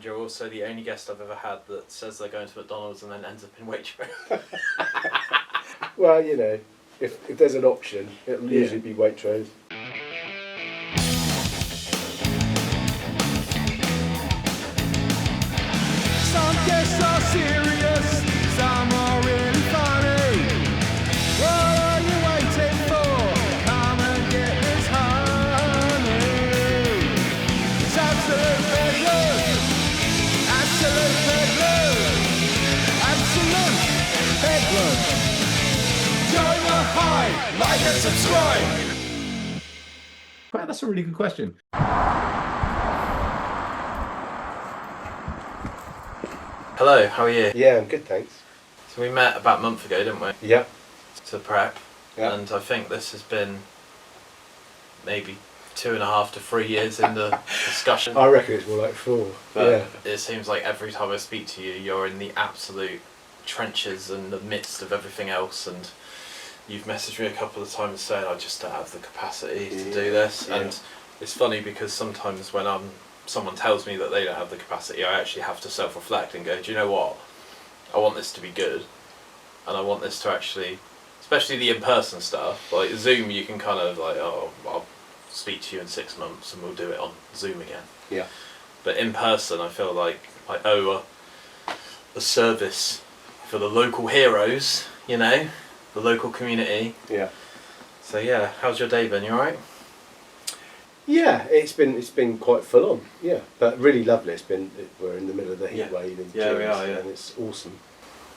You're also the only guest I've ever had that says they're going to McDonald's and then ends up in Waitrose. Well, you know, if there's an option, it'll usually be Waitrose. Some guests are serious, some are really funny. What are you waiting for? Come and get this honey. It's absolute bedlam. Absolute bedlam. Absolute bedlam. Join the hype, like and subscribe. Wow, that's a really good question. Hello, how are you? Yeah, I'm good, thanks. So we met about a month ago, didn't we? Yeah. To prep. Yeah. And I think this has been maybe 2.5 to 3 years in the discussion. I reckon it's more like 4. But it seems like every time I speak to you, you're in the absolute trenches and the midst of everything else, and you've messaged me a couple of times saying I just don't have the capacity to do this. Yeah. And it's funny because sometimes when someone tells me that they don't have the capacity, I actually have to self-reflect and go, do you know what? I want this to be good, and I want this to actually, especially the in-person stuff, like Zoom you can kind of like, oh, I'll speak to you in 6 months and we'll do it on Zoom again. Yeah. But in person I feel like I owe a service for the local heroes, you know, the local community. Yeah. So yeah, how's your day been? You alright? Yeah, it's been quite full on. Yeah, but really lovely. We're in the middle of the heat wave in Yeah, June, we are, yeah. and it's awesome.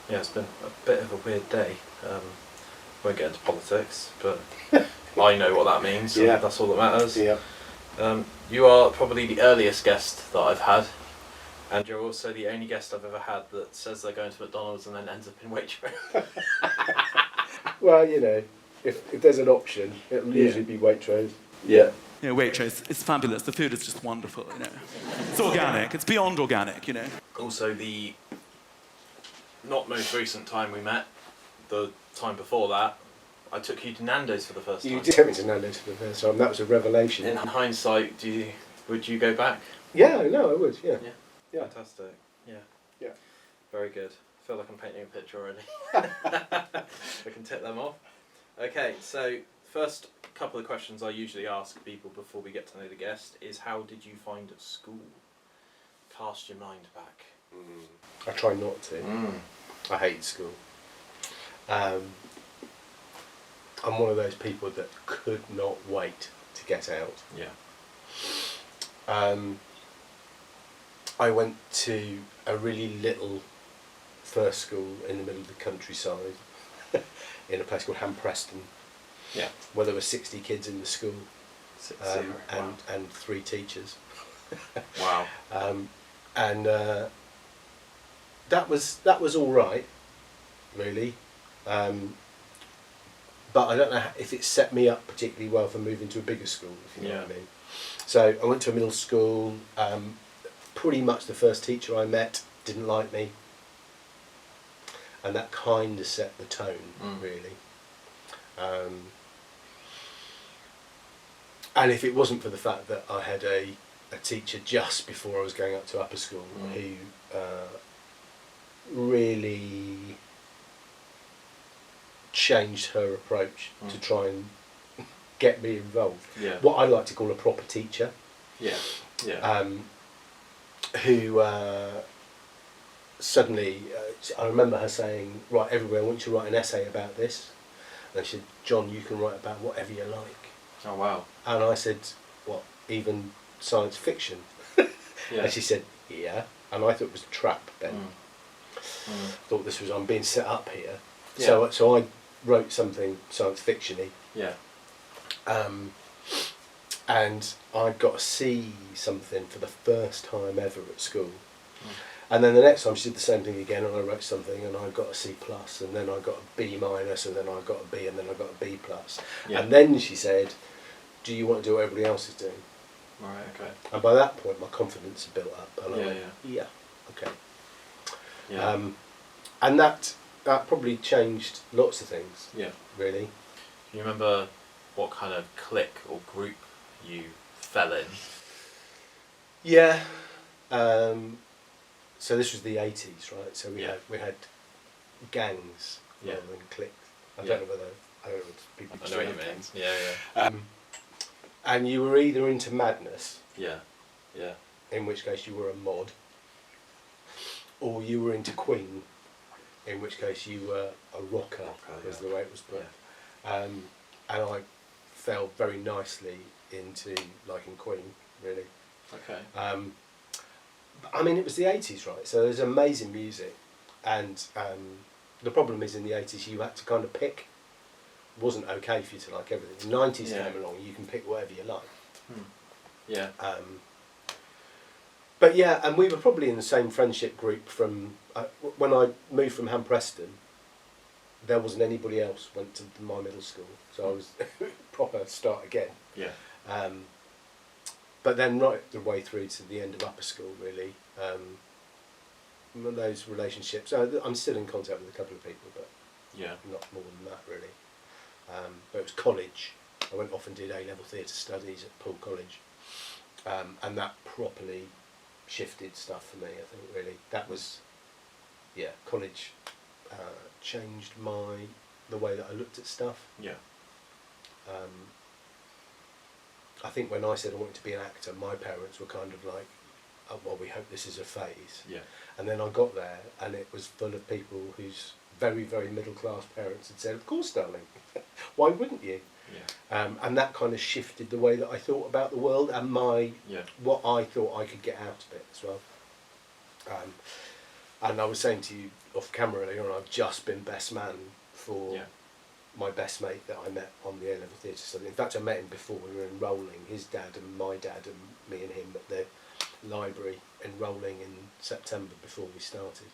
Yeah, it's been a bit of a weird day. Won't get into politics, but I know what that means, so Yeah. that's all that matters. Yeah. You are probably the earliest guest that I've had, and you're also the only guest I've ever had that says they're going to McDonald's and then ends up in Waitrose. Well, you know, if there's an option, it'll usually be Waitrose. Yeah. You know, Waitrose, it's fabulous. The food is just wonderful, you know. It's organic. It's beyond organic, you know. Also, the not most recent time we met, the time before that, I took you to Nando's for the first time. You did take me to Nando's for the first time. That was a revelation. In hindsight, would you go back? Yeah, no, I would. Yeah. Yeah. Fantastic. Yeah. Yeah. Very good. I feel like I'm painting a picture already. We can tick them off. Okay, so first couple of questions I usually ask people before we get to know the guest is, how did you find school? Cast your mind back. I try not to. I hate school. I'm one of those people that could not wait to get out. Yeah. I went to a really little first school in the middle of the countryside in a place called Hampreston. Yeah. Where there were 60 kids in the school, 60. Wow. and 3 teachers. Wow. And that was all right, really. But I don't know if it set me up particularly well for moving to a bigger school, if you know what I mean. So I went to a middle school. Pretty much the first teacher I met didn't like me, and that kind of set the tone, really. And if it wasn't for the fact that I had a teacher just before I was going up to upper school who really changed her approach to try and get me involved. Yeah. What I like to call a proper teacher. Yeah. Yeah. Who suddenly, I remember her saying, right, everybody, I want you to write an essay about this. And she said, John, you can write about whatever you like. Oh wow. And I said, what, even science fiction? Yeah. And she said, yeah. And I thought it was a trap then. Thought this was, I'm being set up here. Yeah. So I wrote something science fiction-y. Yeah. And I got to see something for the first time ever at school. And then the next time she did the same thing again, and I wrote something and I got a C+, and then I got a B-, and then I got a B, and then I got a B+. Yeah. And then she said, do you want to do what everybody else is doing? Right. Okay. And by that point my confidence had built up, and I went, yeah, okay. Yeah. And that probably changed lots of things. Yeah. Really. Can you remember what kind of clique or group you fell in? Yeah. so this was the 80s, right? So we Yeah. had gangs Yeah. rather than cliques. I Yeah. don't know whether people. I know what you mean. gangs. Yeah, And you were either into madness, yeah, yeah, in which case you were a mod, or you were into Queen, in which case you were a rocker, was yeah. the way it was put. And I fell very nicely into liking Queen, really. Okay. I mean, it was the 80s, right? So there's amazing music, and the problem is in the 80s you had to kind of pick. It wasn't okay for you to like everything. The 90s Yeah. came along, you can pick whatever you like. Yeah. But yeah, and we were probably in the same friendship group from when I moved from Hampreston. There wasn't anybody else went to my middle school, so I was proper start again. Yeah. But then right the way through to the end of upper school, really, those relationships. I'm still in contact with a couple of people, but Yeah. not more than that really. But it was college. I went off and did A-level theatre studies at Poole College, and that properly shifted stuff for me. I think really that was, yeah, college changed the way that I looked at stuff. Yeah. I think when I said I wanted to be an actor, my parents were kind of like, oh, well, we hope this is a phase. Yeah. And then I got there, and it was full of people whose very, very middle-class parents had said, of course, darling, why wouldn't you? Yeah. And that kind of shifted the way that I thought about the world and what I thought I could get out of it as well. And I was saying to you off camera earlier on, I've just been best man for my best mate that I met on the A-level theatre study. In fact, I met him before we were enrolling, his dad and my dad and me and him at the library enrolling in September before we started.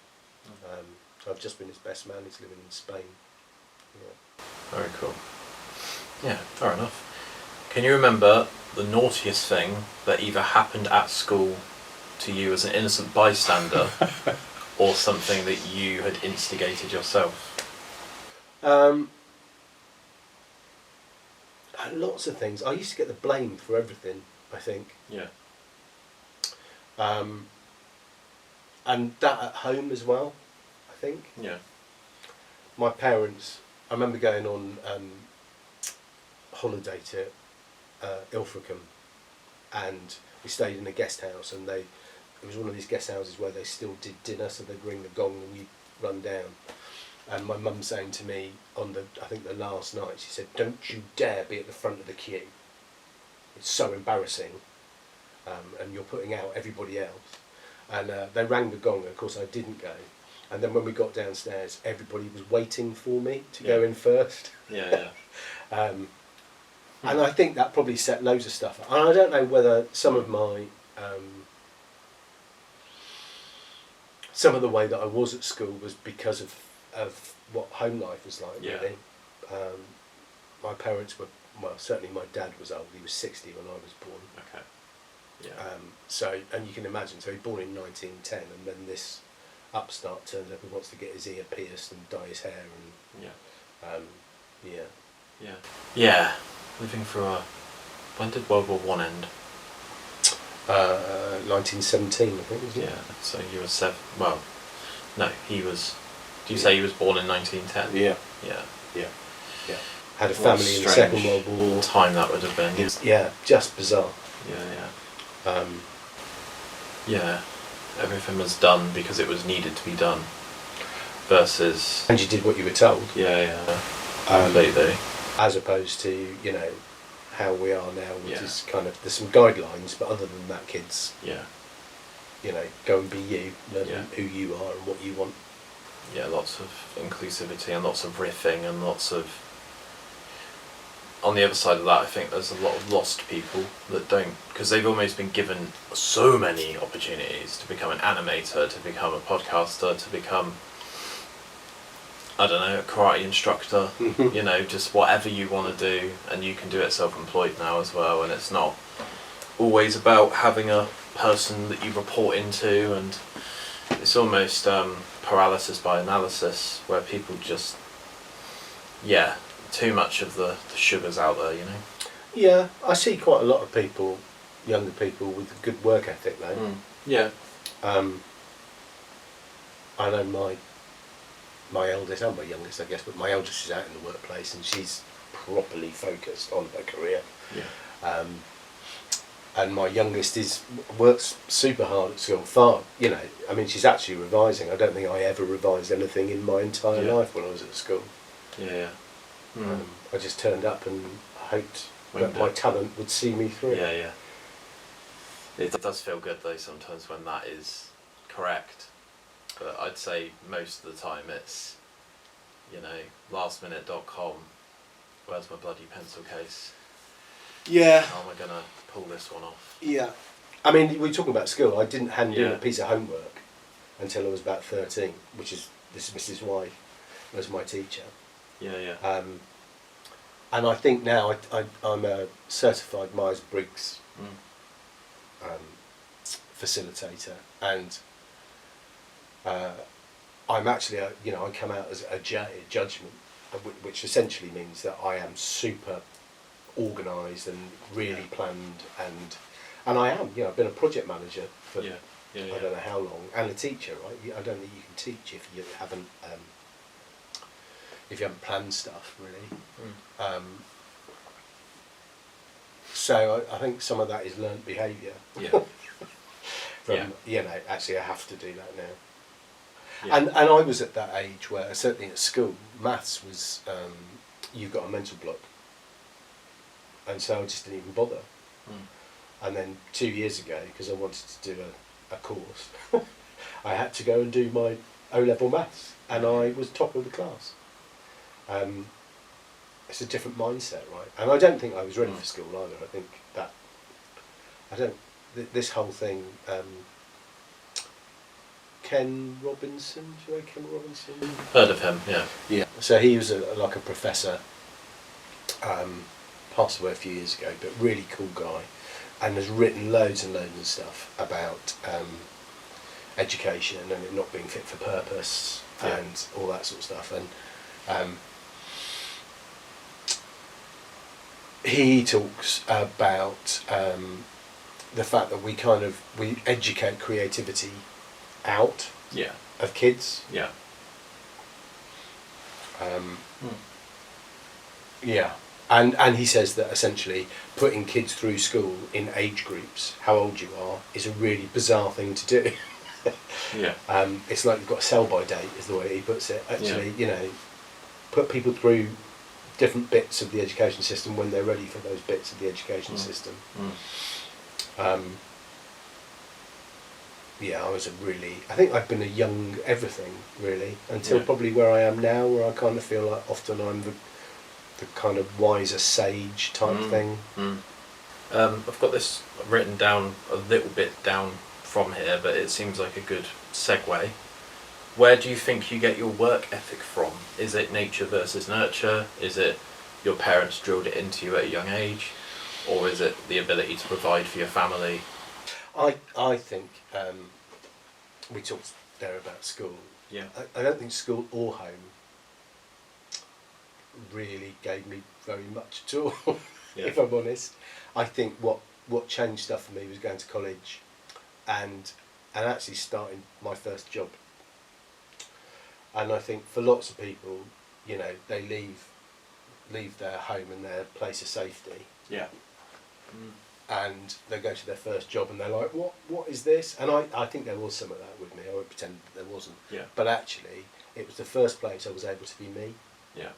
So I've just been his best man. He's living in Spain. Yeah. Very cool. Yeah, fair enough. Can you remember the naughtiest thing that either happened at school to you as an innocent bystander or something that you had instigated yourself? Lots of things. I used to get the blame for everything, I think. Yeah. And that at home as well, I think. Yeah. My parents, I remember going on holiday to Ilfracombe, and we stayed in a guest house, and it was one of these guest houses where they still did dinner, so they'd ring the gong and you'd run down. And my mum saying to me on I think the last night, she said, "Don't you dare be at the front of the queue. It's so embarrassing, and you're putting out everybody else." And they rang the gong, and of course I didn't go. And then when we got downstairs, everybody was waiting for me to go in first. Yeah, yeah. And I think that probably set loads of stuff up. And I don't know whether some of my some of the way that I was at school was because of what home life was like. Yeah. Really. My parents were, well, certainly my dad was old. He was 60 when I was born. Okay. Yeah. So, and you can imagine, so he was born in 1910, and then this upstart turns up and wants to get his ear pierced and dye his hair, and Yeah. Yeah. Living through when did World War One end? 1917, I think, wasn't it? Yeah. So you were 7. Well, no, he was. Do you say he was born in 1910? Yeah. Yeah. Yeah. Had a family in the Second World War. Time that would have been. Yeah, just bizarre. Yeah. Yeah. Everything was done because it was needed to be done. Versus. And you did what you were told. Yeah. Completely. As opposed to, how we are now, which is kind of, there's some guidelines, but other than that, kids, Yeah. Go and be you, learn Yeah. who you are and what you want. Yeah, lots of inclusivity and lots of riffing and lots of... On the other side of that, I think there's a lot of lost people that don't... Because they've almost been given so many opportunities to become an animator, to become a podcaster, to become, I don't know, a karate instructor, just whatever you want to do, and you can do it self-employed now as well, and it's not always about having a person that you report into, and it's almost paralysis by analysis, where people just, too much of the sugar's out there, Yeah, I see quite a lot of people, younger people, with a good work ethic though. Yeah. I know my eldest and my youngest, I guess, but my eldest is out in the workplace and she's properly focused on her career. Yeah. And my youngest works super hard at school. Far, you know, I mean, she's actually revising. I don't think I ever revised anything in my entire life when I was at school. Yeah. I just turned up and hoped Winged that my it. talent would see me through. Yeah, yeah. It does feel good though sometimes when that is correct, but I'd say most of the time it's, you know, lastminute.com, where's my bloody pencil case? Yeah. How am I going to pull this one off? Yeah. I mean, we were talking about school. I didn't hand in Yeah. a piece of homework until I was about 13, which is, this is Mrs. Y was my teacher. Yeah, yeah. And I think now I'm a certified Myers-Briggs facilitator, and I'm actually, you know, I come out as a judgment, which essentially means that I am super organised and really planned, and I am, you know, I've been a project manager for Yeah, yeah, yeah. I don't know how long, and a teacher, right? I don't think you can teach if you haven't planned stuff really. So I think some of that is learnt behaviour. Yeah. From Yeah. you know, actually I have to do that now. Yeah. And I was at that age where certainly at school, maths was you've got a mental block, and so I just didn't even bother. And then 2 years ago, because I wanted to do a course, I had to go and do my O-level maths, and I was top of the class. It's a different mindset, right? And I don't think I was ready for school either. I think that this whole thing. Ken Robinson, do you know Ken Robinson? Heard of him, yeah. Yeah. So he was like a professor. Passed away a few years ago, but really cool guy, and has written loads and loads of stuff about education and it not being fit for purpose and all that sort of stuff. And he talks about the fact that we educate creativity out Yeah. of kids. Yeah. Yeah. And he says that essentially putting kids through school in age groups, how old you are, is a really bizarre thing to do. Yeah. It's like you've got a sell-by date, is the way he puts it. Actually, you know, put people through different bits of the education system when they're ready for those bits of the education system. Yeah, I think I've been a young everything, really, until probably where I am now, where I kind of feel like often I'm the kind of wiser sage type thing. I've got this written down a little bit down from here, but it seems like a good segue. Where do you think you get your work ethic from? Is it nature versus nurture? Is it your parents drilled it into you at a young age? Or is it the ability to provide for your family? I think we talked there about school. Yeah. I don't think school or home really gave me very much at all, if I'm honest. I think what changed stuff for me was going to college and actually starting my first job. And I think for lots of people, you know, they leave their home and their place of safety. Yeah. And they go to their first job and they're like, what is this? And I think there was some of that with me. I won't pretend that there wasn't. Yeah. But actually, it was the first place I was able to be me. Yeah.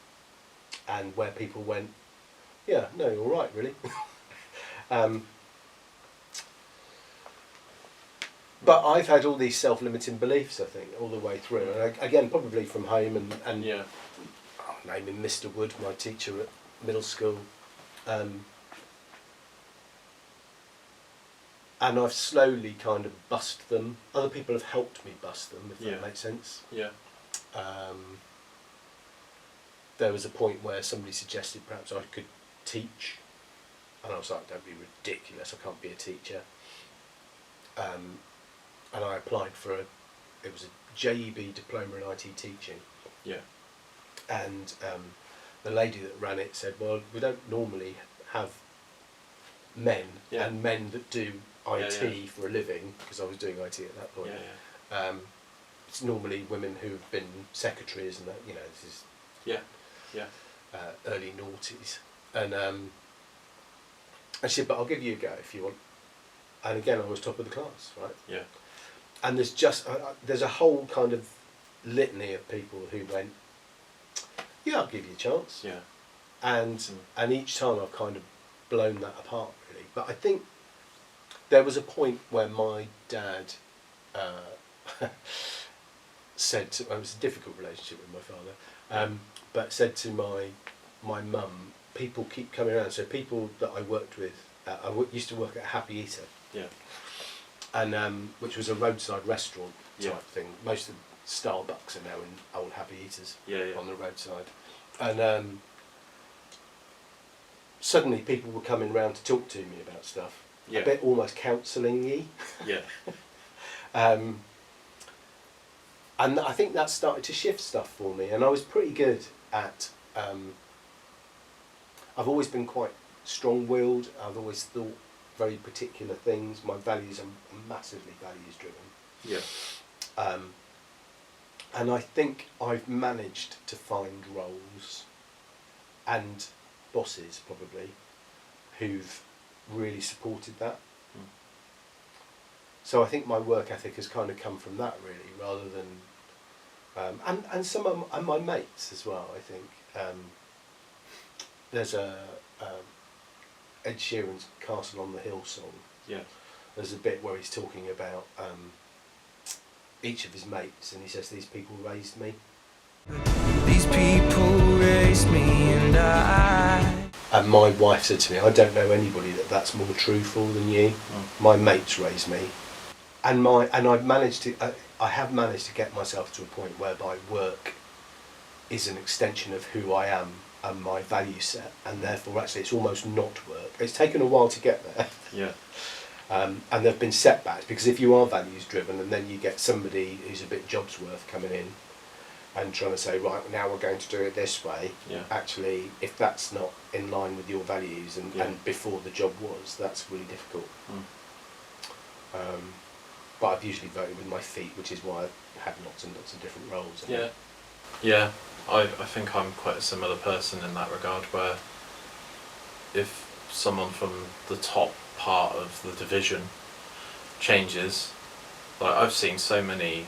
And where people went, yeah, no, you're all right, really. But I've had all these self-limiting beliefs, I think, all the way through. And again, probably from home and Yeah. naming Mr. Wood, my teacher at middle school. And I've slowly kind of bust them. Other people have helped me bust them, if that makes sense. Yeah. There was a point where somebody suggested perhaps I could teach. And I was like, don't be ridiculous, I can't be a teacher. And I applied for it was a JEB diploma in IT teaching. Yeah. And the lady that ran it said, well, we don't normally have men and men that do IT for a living, because I was doing IT at that point. it's normally women who've been secretaries and that, you know, this is early noughties. And she said, but I'll give you a go if you want. And again, I was top of the class, right? Yeah. And there's just, there's a whole kind of litany of people who went, yeah, I'll give you a chance. Yeah. And each time I've kind of blown that apart, really. But I think there was a point where my dad said to, it was a difficult relationship with my father, but said to my mum, people keep coming around. So people that I worked with, used to work at Happy Eater. Yeah. And which was a roadside restaurant type Yeah. thing. Most of the Starbucks are now in old Happy Eaters Yeah. on the roadside. And suddenly people were coming round to talk to me about stuff. Yeah. A bit almost counselling-y. Yeah. And I think that started to shift stuff for me. And I was pretty good at... I've always been quite strong-willed. I've always thought very particular things. My values are massively values-driven. Yeah. And I think I've managed to find roles and bosses, probably, who've really supported that. Mm. So I think my work ethic has kind of come from that, really, rather than... and some of my mates as well, I think. There's a Ed Sheeran's Castle on the Hill song. Yeah. There's a bit where he's talking about each of his mates, and he says, these people raised me. These people raised me and I. And my wife said to me, I don't know anybody that's more truthful than you. Mm. My mates raised me. And I've managed to, I have managed to get myself to a point whereby work is an extension of who I am and my value set, and therefore actually it's almost not work. It's taken a while to get there. Yeah. And there have been setbacks, because if you are values driven and then you get somebody who's a bit Jobsworth coming in and trying to say, right, now we're going to do it this way, Yeah. actually, if that's not in line with your values and, Yeah. and before the job was, that's really difficult. Mm. But I've usually voted with my feet, which is why I've had lots and lots of different roles. Yeah. Yeah. I think I'm quite a similar person in that regard, where if someone from the top part of the division changes, like I've seen so many,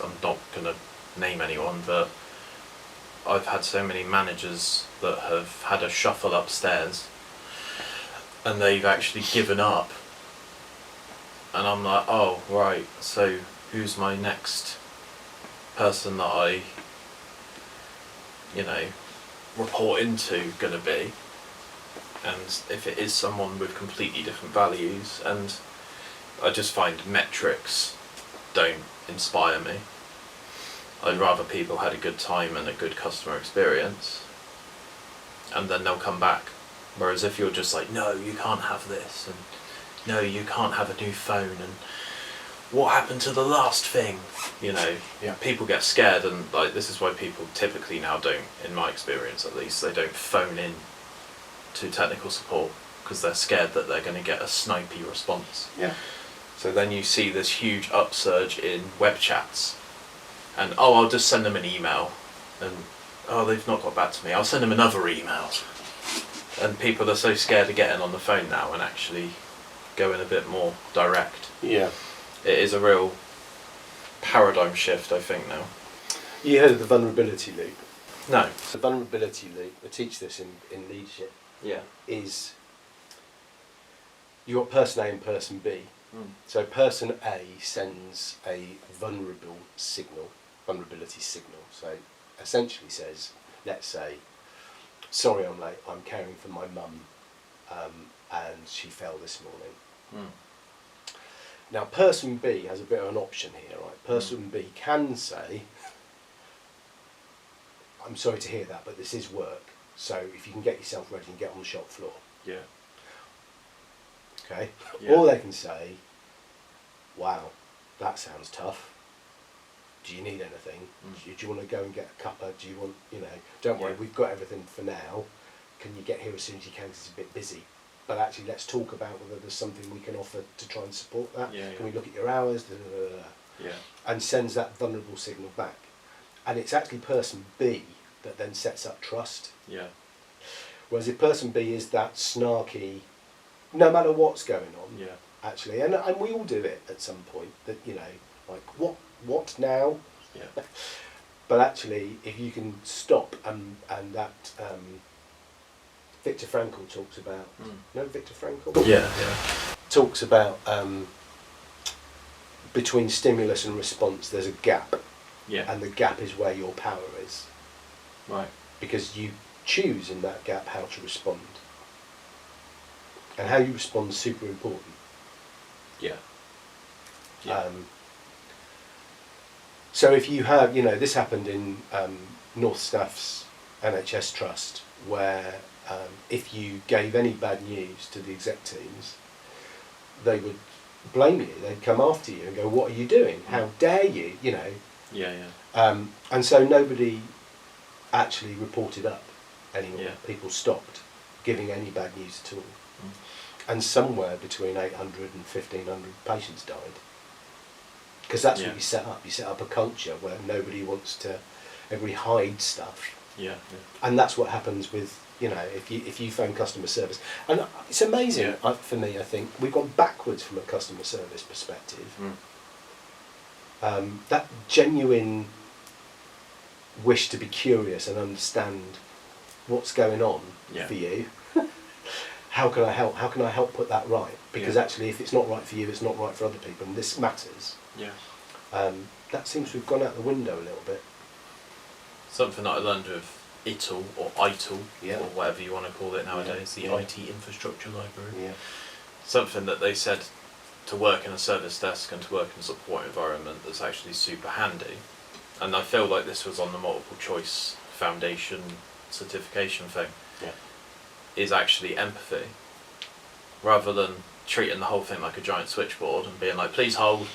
I'm not going to name anyone, but I've had so many managers that have had a shuffle upstairs and they've actually given up, and I'm like, oh right, so who's my next person that I, report into gonna be? And if it is someone with completely different values, and I just find metrics don't inspire me. I'd rather people had a good time and a good customer experience, and then they'll come back. Whereas if you're just like, no, you can't have this, and no, you can't have a new phone, and what happened to the last thing? Yeah. People get scared, and like this is why people typically now don't, in my experience at least, they don't phone in to technical support because they're scared that they're going to get a snipey response. Yeah. So then you see this huge upsurge in web chats, and I'll just send them an email, and they've not got back to me, I'll send them another email. And people are so scared of getting on the phone now and actually going a bit more direct. Yeah. It is a real paradigm shift, I think, now. You heard of the vulnerability loop? No. The vulnerability loop, I teach this in leadership, Yeah. is you've got person A and person B. So person A sends a vulnerability signal. So essentially says, let's say, sorry I'm late, I'm caring for my mum and she fell this morning. Now person B has a bit of an option here, right? Person B can say, I'm sorry to hear that, but this is work, so if you can get yourself ready and get on the shop floor. Yeah. Okay? Yeah. Or they can say, wow, that sounds tough. Do you need anything? Do you want to go and get a cuppa? Do you want, don't worry, Yeah. we've got everything for now. Can you get here as soon as you can because it's a bit busy? But actually, let's talk about whether there's something we can offer to try and support that. Yeah, Can yeah. we look at your hours? Da, da, da, da. and sends that vulnerable signal back. And it's actually person B that then sets up trust. Yeah. Whereas if person B is that snarky, no matter what's going on, Yeah. actually, and we all do it at some point, that, you know, like, what now? Yeah. But actually, if you can stop, and that Viktor Frankl talks about, you know Viktor Frankl? Yeah. Yeah. Talks about between stimulus and response there's a gap, Yeah. and the gap is where your power is, Right. because you choose in that gap how to respond, and how you respond is super important. Yeah. Yeah. So if you have, you know, this happened in North Staff's NHS Trust, where if you gave any bad news to the exec teams, they would blame you. They'd come after you and go, "What are you doing? How dare you?" You know. Yeah. Yeah. And so nobody actually reported up anymore. Yeah. People stopped giving any bad news at all. And somewhere between 800 and 1,500 patients died. Because that's what you set up. You set up a culture where nobody wants to, everybody hides stuff. Yeah. And that's what happens with, you know, if you phone customer service. And it's amazing, for me, I think, we've gone backwards from a customer service perspective. That genuine wish to be curious and understand what's going on for you. How can I help? How can I help put that right? Because actually, if it's not right for you, it's not right for other people, and this matters. Yeah. That seems to have gone out the window a little bit. Something that I learned with ITIL or or whatever you want to call it nowadays, the IT infrastructure library. Yeah. Something that they said to work in a service desk and to work in a support environment that's actually super handy. And I feel like this was on the multiple choice foundation certification thing. Yeah. Is actually empathy, rather than treating the whole thing like a giant switchboard and being like, "Please hold,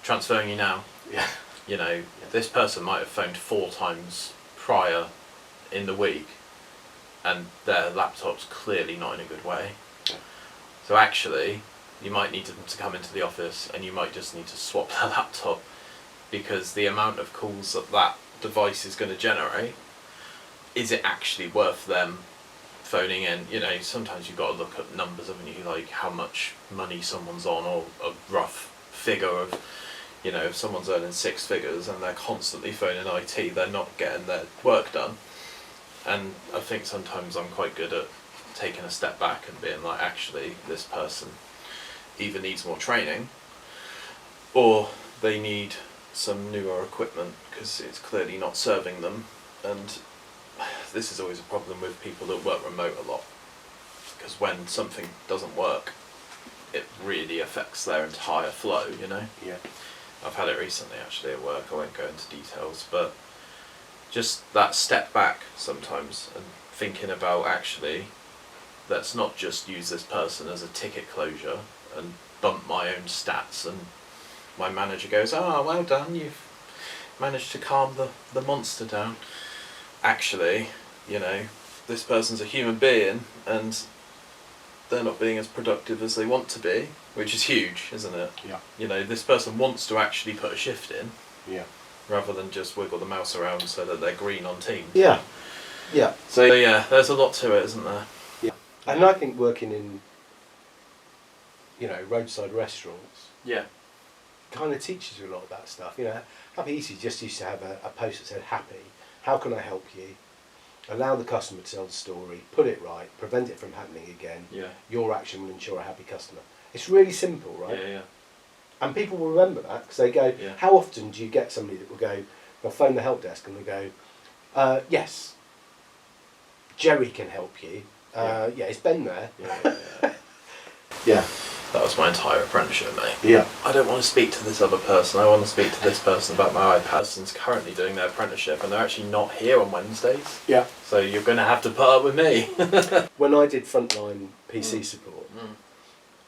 transferring you now." Yeah. You know, this person might have phoned 4 times prior in the week, and their laptop's clearly not in a good way. Yeah. So actually, you might need them to come into the office, and you might just need to swap their laptop, because the amount of calls that device is going to generate, is it actually worth them phoning in? You know, sometimes you've got to look at numbers, haven't you, like how much money someone's on, or a rough figure of, you know, if someone's earning 6 figures and they're constantly phoning IT, they're not getting their work done. And I think sometimes I'm quite good at taking a step back and being like, actually, this person either needs more training, or they need some newer equipment because it's clearly not serving them. And this is always a problem with people that work remote a lot, because when something doesn't work, it really affects their entire flow, you know? Yeah. I've had it recently actually at work, I won't go into details, but just that step back sometimes and thinking about, actually, let's not just use this person as a ticket closure and bump my own stats, and my manager goes, "Oh, well done, you've managed to calm the monster down." Actually, you know, this person's a human being and they're not being as productive as they want to be, which is huge, isn't it? Yeah. You know, this person wants to actually put a shift in, Yeah. rather than just wiggle the mouse around so that they're green on Teams. Yeah. Yeah. So yeah, there's a lot to it, isn't there? Yeah. And I think working in, you know, roadside restaurants Yeah. kind of teaches you a lot of that stuff. You know, Happy Easy just used to have a post that said, "Happy, how can I help you? Allow the customer to tell the story, put it right, prevent it from happening again. Yeah. Your action will ensure a happy customer." It's really simple, right? Yeah, yeah. And people will remember that, because they go, Yeah. how often do you get somebody that will go, they'll phone the help desk and they'll go, "Yes, Jerry can help you. Yeah, is Ben there?" Yeah. Yeah. That was my entire apprenticeship, mate. Yeah. I don't want to speak to this other person, I want to speak to this person about my iPad. Person's currently doing their apprenticeship and they're actually not here on Wednesdays. Yeah. So you're going to have to put up with me. When I did frontline PC support,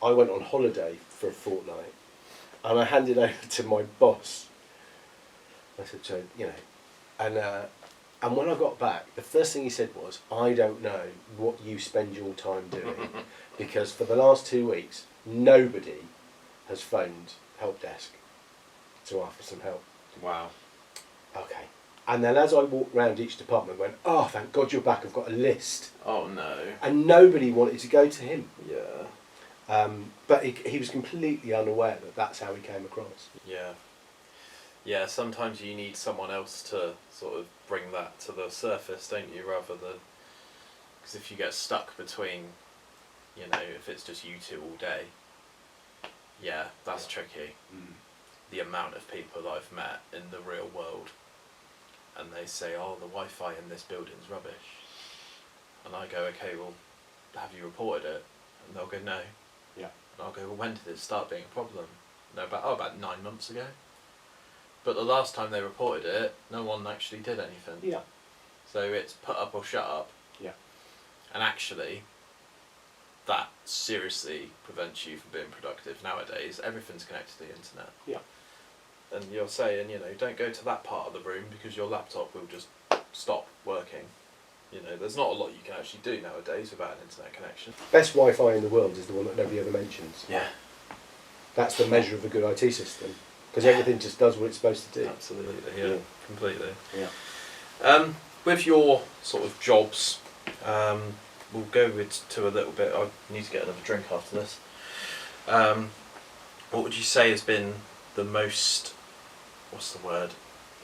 I went on holiday for a fortnight and I handed over to my boss. I said, "So, you know," and when I got back, the first thing he said was, "I don't know what you spend your time doing, because for the last 2 weeks, nobody has phoned help desk. to ask for some help. Wow. Okay. And then as I walked around each department, I went, oh, thank God you're back. I've got a list. Oh no. And nobody wanted to go to him. Yeah. But he was completely unaware that that's how he came across. Yeah. Yeah, sometimes you need someone else to sort of bring that to the surface, don't you, rather than... Because if you get stuck between, you know, if it's just you two all day, yeah, that's tricky. The amount of people I've met in the real world, and they say, oh, the Wi-Fi in this building's rubbish. And I go, okay, well, have you reported it? And they'll go, no. Yeah. And I'll go, well, when did it start being a problem? And they're about 9 months ago. But the last time they reported it, no one actually did anything. Yeah. So it's put up or shut up. Yeah. And actually, that seriously prevents you from being productive nowadays. Everything's connected to the internet. Yeah. And you're saying, you know, don't go to that part of the room because your laptop will just stop working. You know, there's not a lot you can actually do nowadays without an internet connection. Best Wi-Fi in the world is the one that nobody ever mentions. Yeah. That's the measure of a good IT system. Because everything just does what it's supposed to do. Absolutely, yeah. Completely. Yeah. With your sort of jobs, we'll go to a little bit. I need to get another drink after this. What would you say has been the most, what's the word,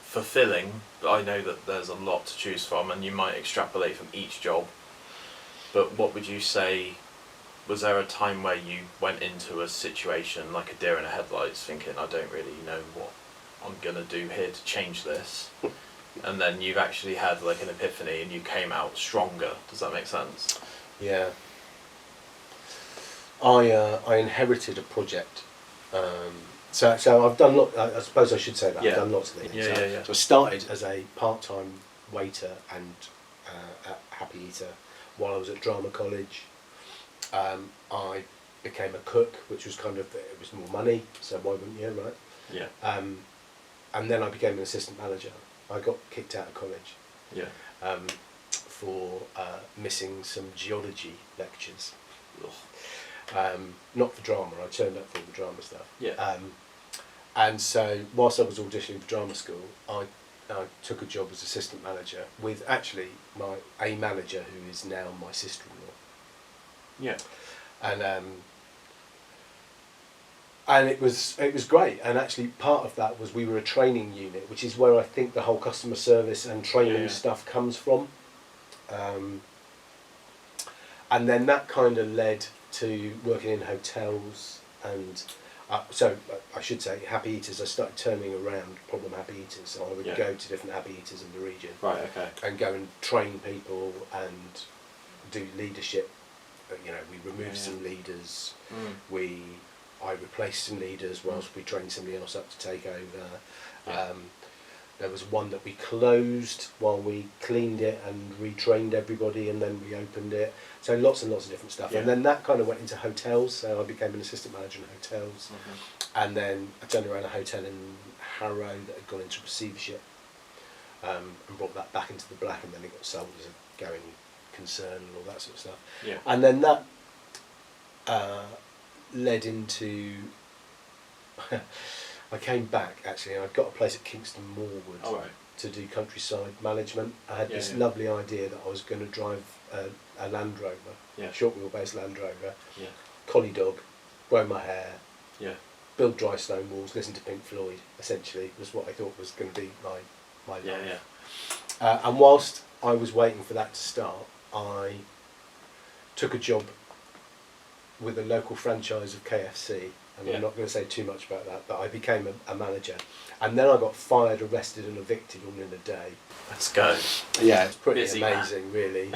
fulfilling? I know that there's a lot to choose from and you might extrapolate from each job, but what would you say, was there a time where you went into a situation like a deer in the headlights thinking, I don't really know what I'm going to do here to change this, and then you've actually had like an epiphany and you came out stronger? Does that make sense? Yeah. I inherited a project. So I've done I suppose I should say that. Yeah. I've done lots of things. Yeah, so, yeah, yeah. so I started as a part-time waiter and at Happy Eater while I was at drama college. I became a cook, which was kind of, it was more money, so why wouldn't you, right? Yeah. And then I became an assistant manager. I got kicked out of college. Yeah. For missing some geology lectures. Not for drama, I turned up for all the drama stuff. Yeah. And so whilst I was auditioning for drama school, I took a job as assistant manager with actually a manager who is now my sister-in-law. Yeah. And it was great, and actually part of that was we were a training unit, which is where I think the whole customer service and training stuff comes from. And then that kind of led to working in hotels, and so I should say Happy Eaters, I started turning around problem Happy Eaters, so I would go to different Happy Eaters in the region. Right, okay. And go and train people and do leadership. You know, we removed some leaders, I replaced some leaders whilst we trained somebody else up to take over. Yeah. There was one that we closed while we cleaned it and retrained everybody, and then reopened it. So lots and lots of different stuff. Yeah. And then that kind of went into hotels, so I became an assistant manager in hotels. And then I turned around a hotel in Harrow that had gone into receivership, and brought that back into the black, and then it got sold as a going concern and all that sort of stuff. Yeah. And then that led into I came back actually, and I got a place at Kingston Moorwood to do countryside management. I had this lovely idea that I was going to drive a Land Rover, short wheelbase Land Rover, collie dog, grow my hair, build dry stone walls, listen to Pink Floyd, essentially was what I thought was going to be my life. And whilst I was waiting for that to start, I took a job with a local franchise of KFC, and I'm not going to say too much about that, but I became a manager, and then I got fired, arrested and evicted all in a day. Let's go. Yeah, it's pretty Busy amazing, really.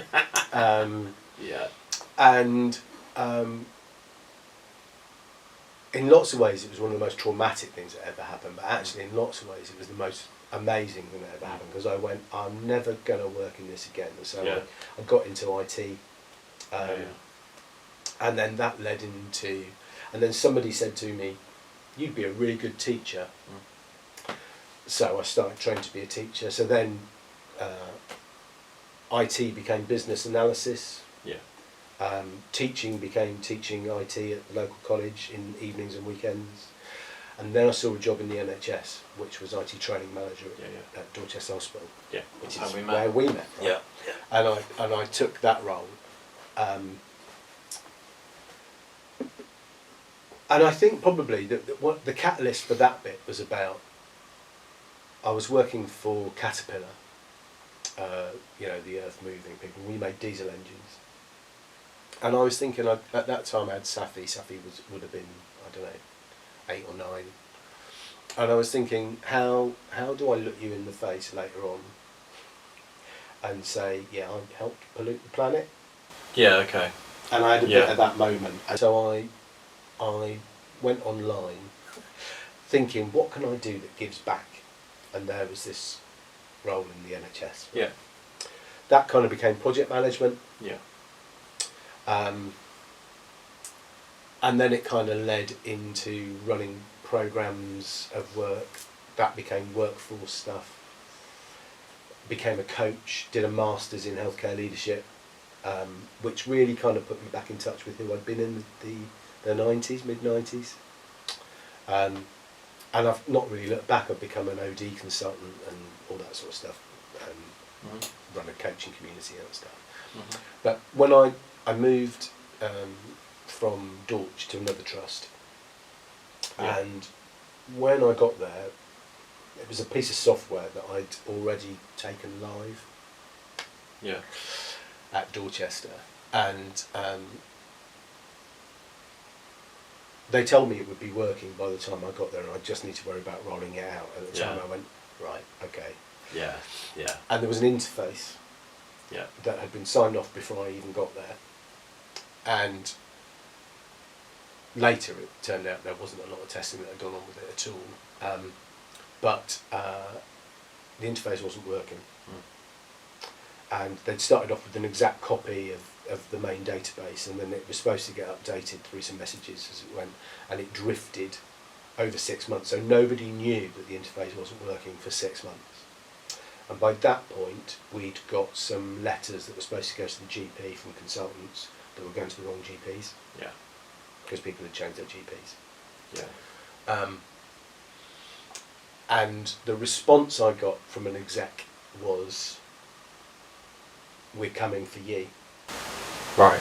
Yeah. And in lots of ways it was one of the most traumatic things that ever happened, but actually in lots of ways it was the most amazing thing that ever happened, because I went, I'm never going to work in this again. And so I got into IT, and then that led into, and then somebody said to me, you'd be a really good teacher. So I started training to be a teacher. So then IT became business analysis. Teaching became teaching IT at the local college in evenings and weekends. And then I saw a job in the NHS, which was IT training manager at Dorchester Hospital, Yeah. which And is we met. where we met. Right? Yeah. And I took that role. And I think probably what the catalyst for that bit was about. I was working for Caterpillar, the earth moving people. We made diesel engines, and I was thinking at that time I had Safi. Safi would have been, I don't know, 8 or 9, and I was thinking how do I look you in the face later on and say, yeah, I helped pollute the planet. Yeah. Okay. And I had a bit of that moment, and so I went online thinking, what can I do that gives back? And there was this role in the NHS. Yeah. That kind of became project management. Yeah. And then it kind of led into running programs of work. That became workforce stuff. Became a coach, did a master's in healthcare leadership, which really kind of put me back in touch with who I'd been in the 90s, mid-90s. And I've not really looked back. I've become an OD consultant and all that sort of stuff, and run a coaching community and stuff. But when I moved from Dorch to another trust, and when I got there, it was a piece of software that I'd already taken live at Dorchester, and they told me it would be working by the time I got there, and I just need to worry about rolling it out. At the time I went, right, okay. Yeah. Yeah. And there was an interface that had been signed off before I even got there. And later it turned out there wasn't a lot of testing that had gone on with it at all. But the interface wasn't working. And they'd started off with an exact copy of the main database, and then it was supposed to get updated through some messages as it went, and it drifted over 6 months. So nobody knew that the interface wasn't working for 6 months. And by that point, we'd got some letters that were supposed to go to the GP from consultants that were going to the wrong GPs. Yeah. Because people had changed their GPs. Yeah. And the response I got from an exec was, "We're coming for ye." Right.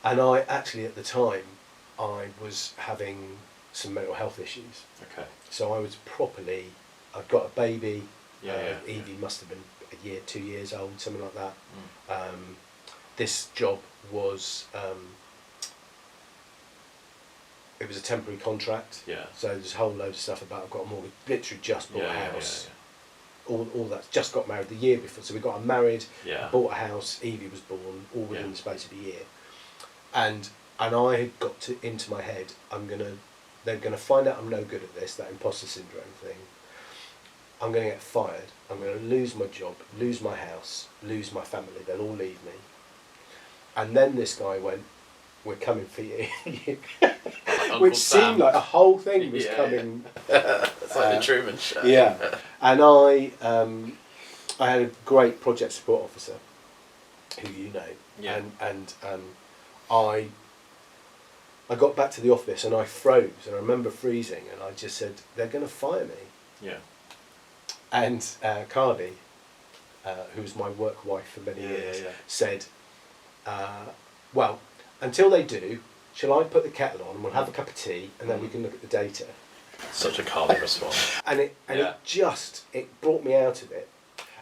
And I actually, at the time, I was having some mental health issues. Okay. So I was I'd got a baby. Yeah. Evie must have been a year, 2 years old, something like that. This job was, it was a temporary contract. Yeah. So there's a whole load of stuff about I've got a mortgage, literally just bought a house. Yeah. All that, just got married the year before. So we got married, Yeah. bought a house, Evie was born, all within the space of a year. And I had got into my head, they're gonna find out I'm no good at this, that imposter syndrome thing. I'm going to get fired, I'm going to lose my job, lose my house, lose my family, they'll all leave me. And then this guy went, "We're coming for you." Which seemed like a whole thing was coming. It's like the Truman Show. Yeah. And I had a great project support officer, who you know, and I got back to the office and I froze, and I remember freezing, and I just said, "They're going to fire me." Yeah. And Carly, who was my work wife for many years, said, "Well, until they do, shall I put the kettle on and we'll have a cup of tea and then we can look at the data." Such a calm response. And it brought me out of it.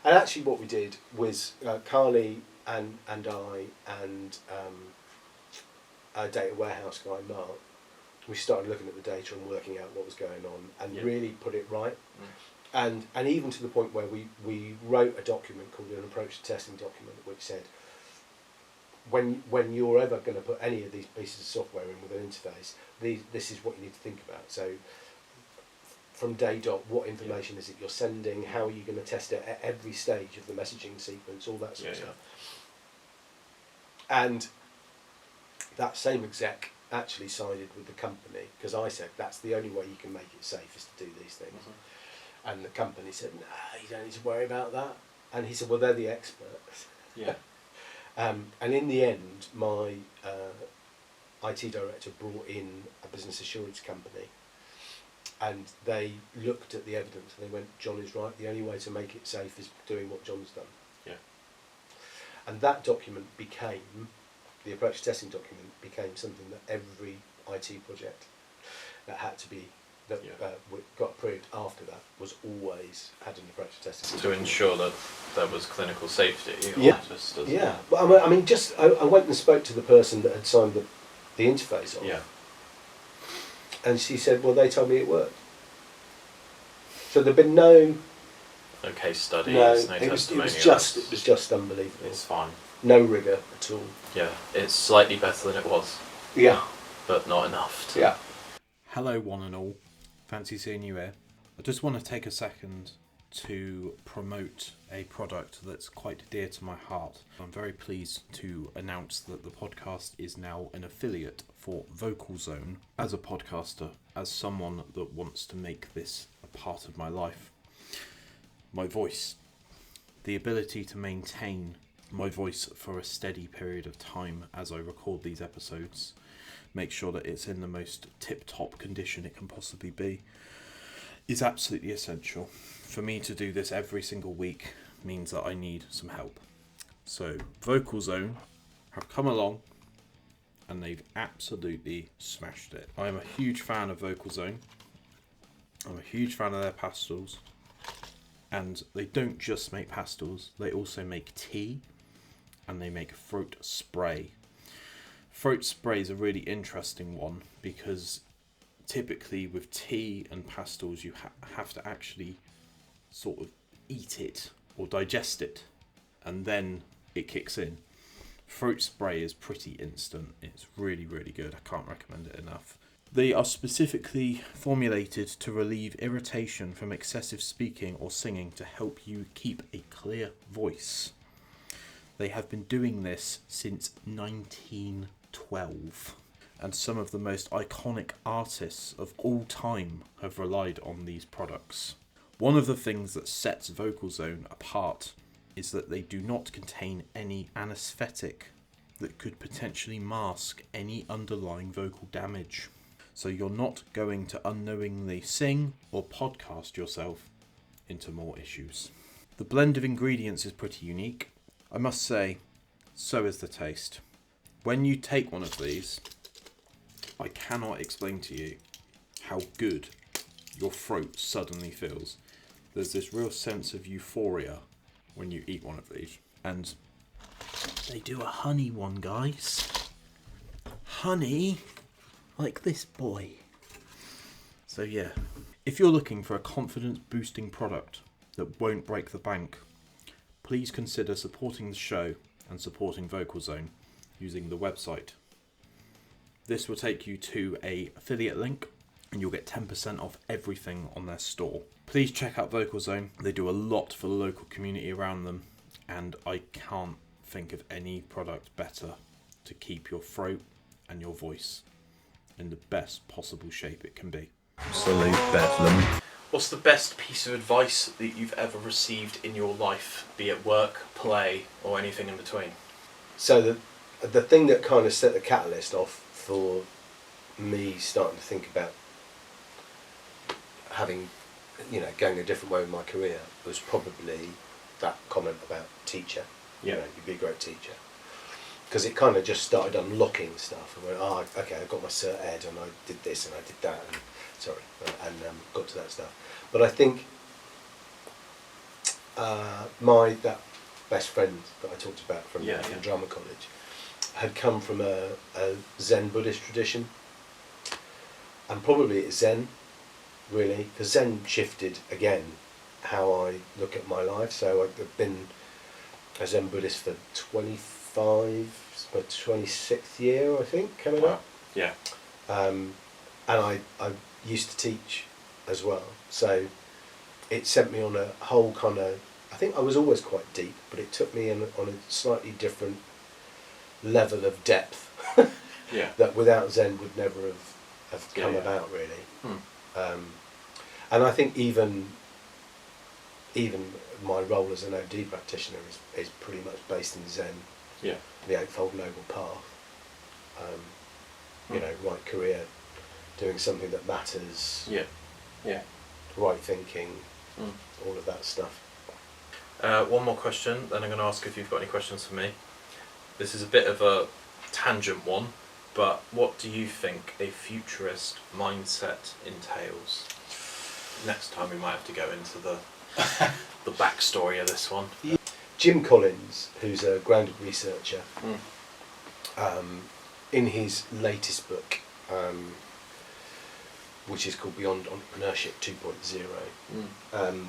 And actually what we did was Carly and I and our data warehouse guy, Mark, we started looking at the data and working out what was going on and really put it right. And even to the point where we wrote a document called an approach to testing document, which said, when you're ever going to put any of these pieces of software in with an interface, this is what you need to think about. So from day dot, what information is it you're sending, how are you going to test it at every stage of the messaging sequence, all that sort of stuff. And that same exec actually sided with the company, because I said that's the only way you can make it safe is to do these things. And the company said, "Nah, you don't need to worry about that." And he said, "Well, they're the experts." Yeah. And in the end, my IT director brought in a business assurance company And they looked at the evidence and they went, John is right, the only way to make it safe is doing what John's done. Yeah. And that document became, the approach testing document became something that every IT project that had to be, that got approved after that, was always had an approach testing. To ensure that there was clinical safety? Or Yeah. Just as Yeah. But I mean, just, I went and spoke to the person that had signed the interface on. Yeah. And she said, well, they told me it worked. So there'd been no case studies, no, no it was testimonials. just unbelievable. It's fine. No rigour at all. Yeah, it's slightly better than it was, Yeah. but not enough. Yeah. Hello one and all, fancy seeing you here. I just want to take a second to promote a product that's quite dear to my heart. I'm very pleased to announce that the podcast is now an affiliate for Vocalzone. As a podcaster, as someone that wants to make this a part of my life, my voice, the ability to maintain my voice for a steady period of time as I record these episodes, make sure that it's in the most tip-top condition it can possibly be, is absolutely essential. For me to do this every single week means that I need some help. So Vocalzone have come along and they've absolutely smashed it. I am a huge fan of Vocalzone. I'm a huge fan of their pastilles. And they don't just make pastilles, they also make tea and they make throat spray. Throat spray is a really interesting one because typically with tea and pastilles you have to actually sort of eat it or digest it and then it kicks in. Throat spray is pretty instant. It's really, really good. I can't recommend it enough. They are specifically formulated to relieve irritation from excessive speaking or singing to help you keep a clear voice. They have been doing this since 1912. And some of the most iconic artists of all time have relied on these products. One of the things that sets Vocalzone apart is that they do not contain any anaesthetic that could potentially mask any underlying vocal damage. So you're not going to unknowingly sing or podcast yourself into more issues. The blend of ingredients is pretty unique. I must say, so is the taste. When you take one of these, I cannot explain to you how good your throat suddenly feels. There's this real sense of euphoria when you eat one of these. And they do a honey one, guys. Honey, like this boy. So yeah, if you're looking for a confidence boosting product that won't break the bank, please consider supporting the show and supporting Vocalzone using the website. This will take you to an affiliate link and you'll get 10% off everything on their store. Please check out Vocalzone. They do a lot for the local community around them and I can't think of any product better to keep your throat and your voice in the best possible shape it can be. Absolute bedlam. What's the best piece of advice that you've ever received in your life, be it work, play, or anything in between? So the thing that kind of set the catalyst off for me starting to think about having, going a different way with my career was probably that comment about teacher. Yeah. You'd be a great teacher. Because it kind of just started unlocking stuff. I went, okay, I got my Cert Ed and I did this and I did that and got to that stuff. But I think that best friend that I talked about from drama college had come from a Zen Buddhist tradition, and probably it's Zen, really, because Zen shifted again how I look at my life. So I've been a Zen Buddhist for 26th year, I think, coming up. Yeah. And I used to teach as well, so it sent me on a whole kind of, I think I was always quite deep, but it took me on a slightly different level of depth Yeah. that without Zen would never have come about, really. And I think even my role as an OD practitioner is pretty much based in Zen. Yeah. The Eightfold Noble Path. Right career, doing something that matters. Yeah. Yeah. right thinking, all of that stuff. One more question, then I'm going to ask if you've got any questions for me. This is a bit of a tangent one, but what do you think a futurist mindset entails? Next time we might have to go into the the backstory of this one. Jim Collins, who's a grounded researcher, in his latest book, which is called Beyond Entrepreneurship 2.0,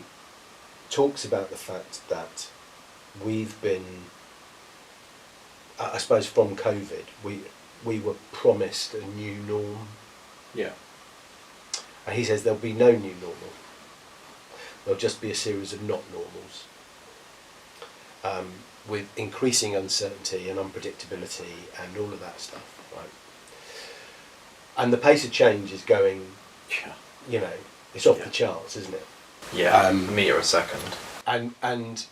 talks about the fact that we've been, I suppose from COVID, we were promised a new norm. Yeah. And he says there'll be no new normal. There'll just be a series of not normals, with increasing uncertainty and unpredictability and all of that stuff, right? And the pace of change is going, you know, it's off the charts, isn't it? Yeah, a metre a second. And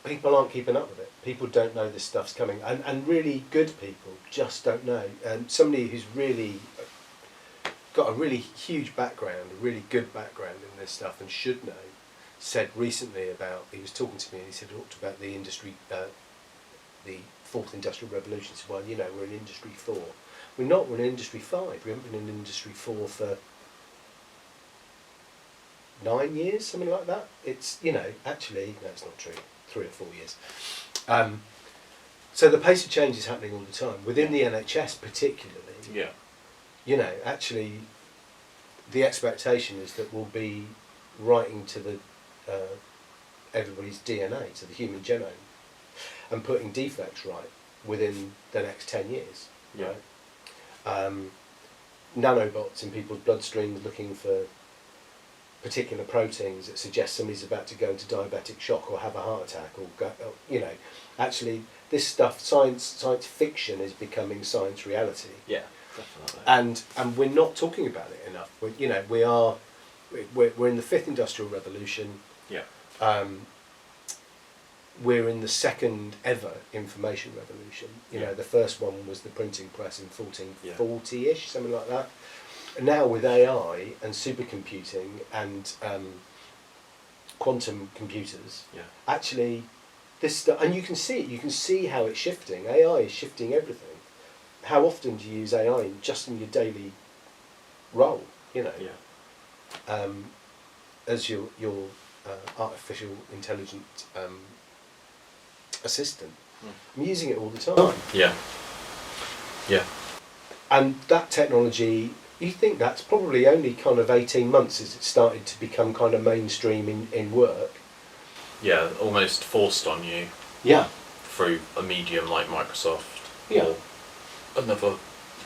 people aren't keeping up with it. People don't know this stuff's coming, and really good people just don't know. And somebody who's really got a really huge background, a really good background in this stuff and should know, said recently about, he was talking to me and he said, talked about the industry, the fourth industrial revolution. He said, well, you know, we're in industry 4. We're not, we're in industry 5. We haven't been in industry 4 for 9 years, something like that. It's, you know, actually, no, it's not true, 3 or 4 years. So the pace of change is happening all the time, within the NHS particularly. Yeah. You know, actually, the expectation is that we'll be writing to the everybody's DNA, to the human genome, and putting defects right within the next 10 years. Yeah. Right? Nanobots in people's bloodstreams looking for particular proteins that suggest somebody's about to go into diabetic shock or have a heart attack, or go, you know, actually this stuff, science fiction is becoming science reality. Yeah. Definitely. And we're not talking about it enough. You know, we're in the 5th industrial revolution. Yeah. We're in the 2nd ever information revolution. You know, the first one was the printing press in 1440-ish, something like that. And now with AI and supercomputing and quantum computers, actually this stuff, and you can see it. You can see how it's shifting. AI is shifting everything. How often do you use AI just in your daily role? You know, as your artificial intelligent assistant. I'm using it all the time. Yeah. Yeah. And that technology, you think that's probably only kind of 18 months as it started to become kind of mainstream in work. Yeah, almost forced on you. Yeah. Through a medium like Microsoft. Yeah. Or another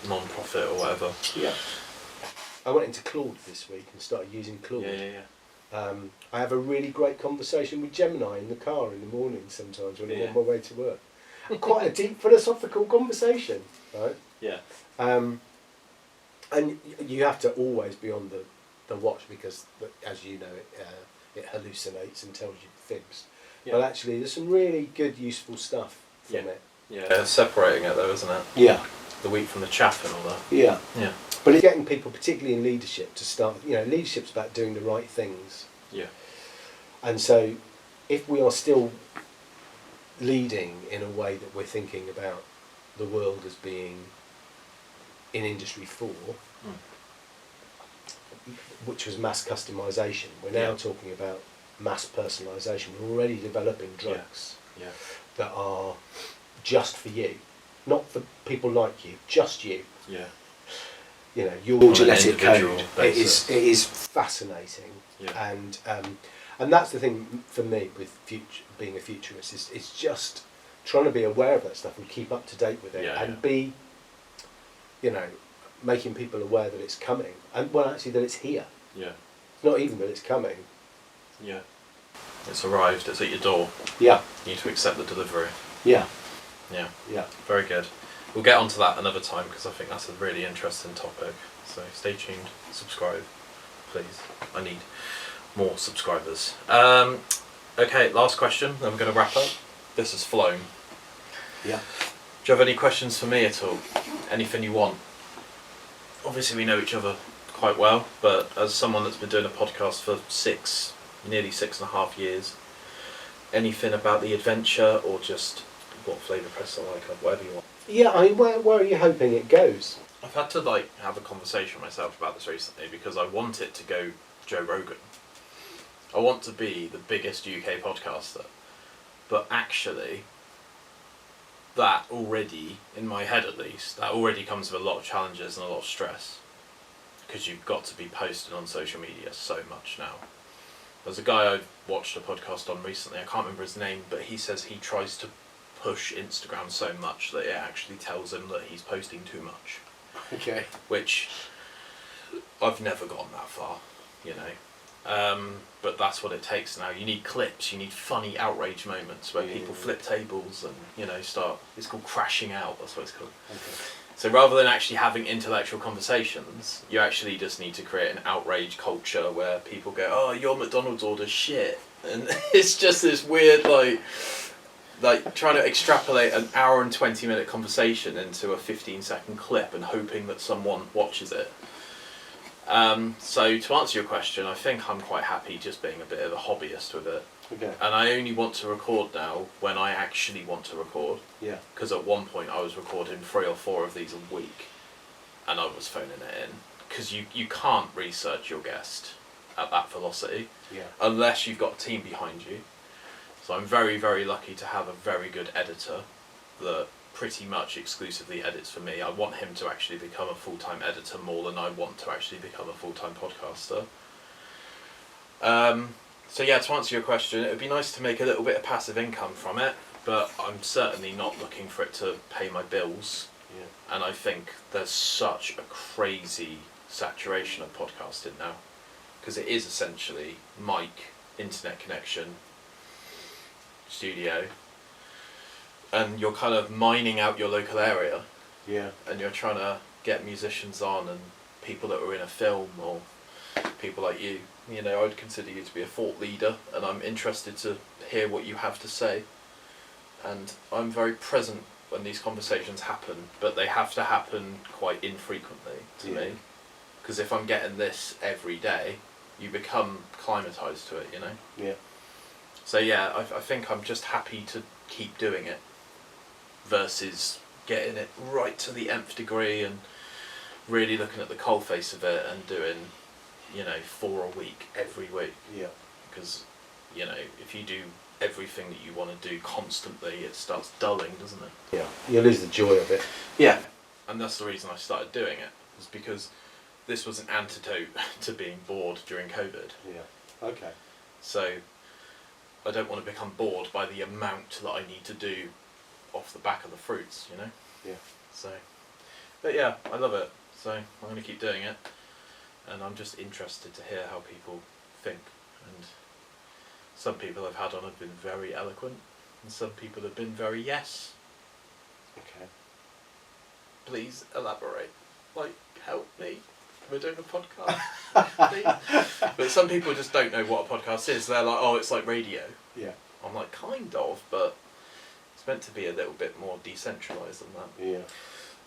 non-profit or whatever. Yeah. I went into Claude this week and started using Claude. Yeah. I have a really great conversation with Gemini in the car in the morning sometimes when I'm on my way to work. Quite a deep philosophical conversation, right? Yeah. And you have to always be on the watch because, as you know, it hallucinates and tells you fibs. Yeah. But actually, there's some really good, useful stuff from it. Yeah, separating it though, isn't it? Yeah. The wheat from the chaff and all that. Yeah. Yeah. But it's getting people, particularly in leadership, to start, you know, leadership's about doing the right things. Yeah. And so, if we are still leading in a way that we're thinking about the world as being in Industry 4, which was mass customisation, we're now talking about mass personalisation. We're already developing drugs that are just for you, not for people like you, just you. Yeah. You know, your genetic code. It is fascinating. Yeah. And that's the thing for me with being a futurist, is it's just trying to be aware of that stuff and keep up to date with it, and be, you know, making people aware that it's coming, and well, actually that it's here. Yeah. Not even that it's coming. Yeah. It's arrived. It's at your door. Yeah. You need to accept the delivery. Yeah. Yeah. Yeah. Very good. We'll get onto that another time because I think that's a really interesting topic. So stay tuned. Subscribe, please. I need more subscribers. Okay, last question. Then we're going to wrap up. This has flown. Yeah. Do you have any questions for me at all? Anything you want? Obviously, we know each other quite well, but as someone that's been doing a podcast for nearly 6.5 years, anything about the adventure or just what flavour press I like, whatever you want. Yeah, where are you hoping it goes? I've had to have a conversation with myself about this recently because I want it to go Joe Rogan. I want to be the biggest UK podcaster, but actually that already, in my head at least, that already comes with a lot of challenges and a lot of stress because you've got to be posting on social media so much now. There's a guy I watched a podcast on recently, I can't remember his name, but he says he tries to push Instagram so much that it actually tells him that he's posting too much. Okay. Which I've never gone that far, you know. But that's what it takes now. You need clips, you need funny outrage moments where people flip tables and, you know, it's called crashing out, that's what it's called. Okay. So rather than actually having intellectual conversations, you actually just need to create an outrage culture where people go, oh, your McDonald's order's shit. And it's just this weird, like trying to extrapolate an hour and 20-minute conversation into a 15-second clip and hoping that someone watches it. So to answer your question, I think I'm quite happy just being a bit of a hobbyist with it. Okay. And I only want to record now when I actually want to record. Yeah. Because at one point I was recording 3 or 4 of these a week, and I was phoning it in. Because you can't research your guest at that velocity, unless you've got a team behind you. So I'm very, very lucky to have a very good editor that pretty much exclusively edits for me. I want him to actually become a full-time editor more than I want to actually become a full-time podcaster. So yeah, to answer your question, it would be nice to make a little bit of passive income from it, but I'm certainly not looking for it to pay my bills. Yeah. And I think there's such a crazy saturation of podcasting now, because it is essentially mic, internet connection, studio, and you're kind of mining out your local area. Yeah. And you're trying to get musicians on and people that are in a film or people like you. You know, I'd consider you to be a thought leader, and I'm interested to hear what you have to say. And I'm very present when these conversations happen, but they have to happen quite infrequently to me. Because if I'm getting this every day, you become climatized to it, you know? Yeah. So yeah, I think I'm just happy to keep doing it versus getting it right to the nth degree and really looking at the coalface of it and doing, you know, 4 a week every week. Yeah. Because, you know, if you do everything that you want to do constantly, it starts dulling, doesn't it? Yeah. You lose the joy of it. Yeah. And that's the reason I started doing it, was because this was an antidote to being bored during COVID. Yeah. Okay. So I don't want to become bored by the amount that I need to do off the back of the fruits, you know? Yeah. So, but yeah, I love it. So I'm going to keep doing it. And I'm just interested to hear how people think. And some people I've had on have been very eloquent, and some people have been very yes. Okay. Please elaborate. Like, help me. We're doing a podcast. Please. But some people just don't know what a podcast is. They're like, oh, it's like radio. Yeah. I'm like, kind of, but it's meant to be a little bit more decentralised than that. Yeah.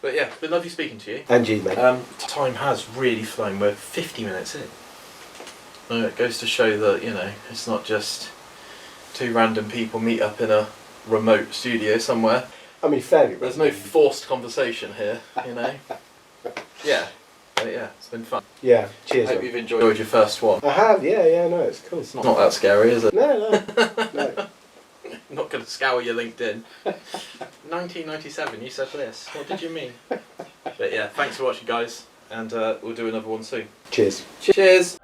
But yeah, been lovely speaking to you. And you, mate. Time has really flown. We're 50 minutes in. It goes to show that, you know, it's not just 2 random people meet up in a remote studio somewhere. I mean, fairly. There's no forced conversation here, you know. Yeah. But yeah, it's been fun. Yeah, cheers. Hope you've enjoyed your first one. I have, yeah, no, it's cool. It's not that scary, is it? No. Not going to scour your LinkedIn. 1997, you said this. What did you mean? But yeah, thanks for watching, guys, and we'll do another one soon. Cheers. Cheers!